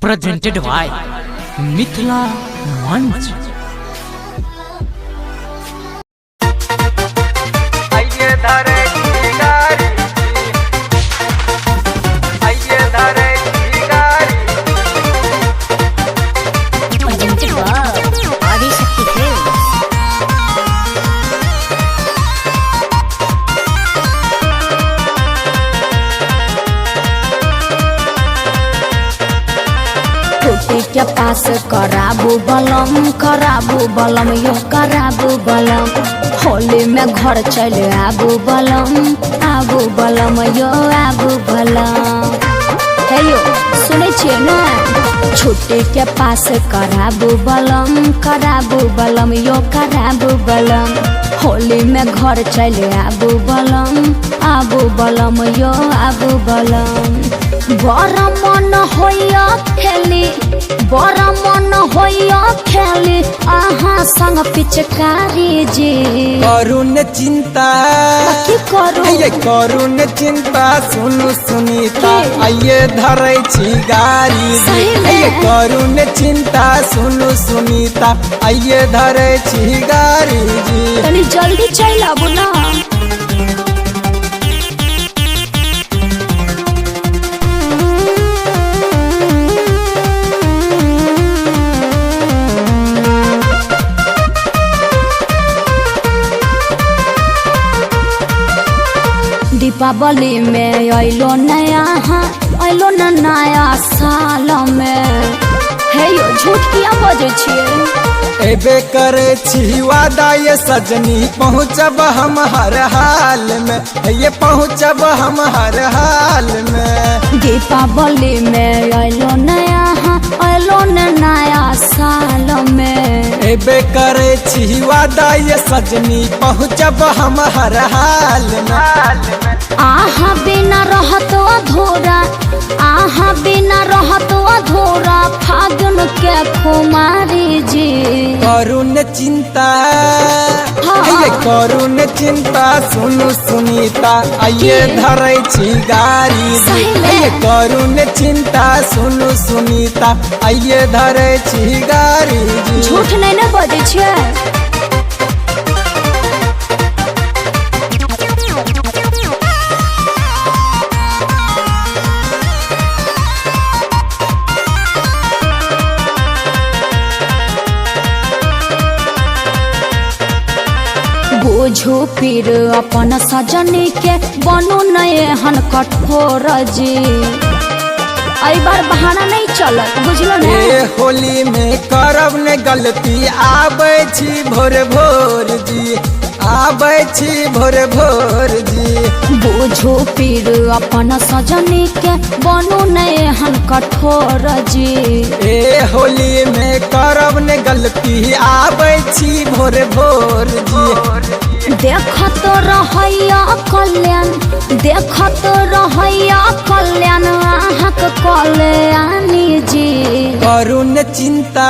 presented by Mithila Manch. के पास कराबू बलम यो कराबू बलम होली में घर चले आबू बलम यो आबू बलम हे यो सुने छिए ना छुट्टी के पास कराबू बलम यो कराबू बलम होली में घर चले आबू बलम यो आबू बलम बड़ा मन होइया खेली आहा संग पिचकारी जी करुण चिंता की करू ये करुण चिंता सुनु सुनीता आइए धरे छी गारी जी ये करुण चिंता सुनु सुनीता आइए धरे छी गारी जी तनी जल्दी चल आबू ना दीपावली में अलो नया साल में हे यो झूठ किया बजे छिए एबे करे छी वादा ये सजनी पहुँचब हम हर हाल में ये पहुँचब हम हर हाल में दीपावली में अलो नया साल में एबे करे छी वादा ये सजनी पहुँचब हम हर हाल में आहा बिना रहतो अधूरा फागुन के कुमारी जी करुण चिंता ये करुण चिंता सुनु सुनीता आइए धरे छी गारी ये करुण चिंता सुनु सुनीता आइए धरे छी गारी जी झूठ नहीं न बजे छिए बुझू फिर अपन सजनी के बनू नए हन कठोर जी आई बार बहाना नहीं चलत बुझलो ने होली में करब ने गलती आबै छी भोर जी आबै छी भोर जी बुझू फिर अपन सजनी के बनू नए हन कठोर जी होली में करब ने गलती आबै छी भोर जी देखत रहैया कल्याण अहाँक कल्याणी जी करुण चिंता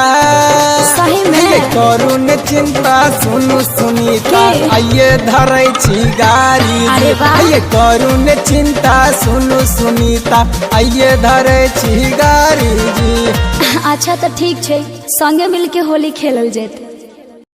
सही में करुण चिंता सुनु सुनीता आइए धरे छी गारी ये करुण चिंता सुनु सुनीता आइए धरे छी गारी जी अच्छा तो ठीक है संगे मिल के होली खेलल जेत।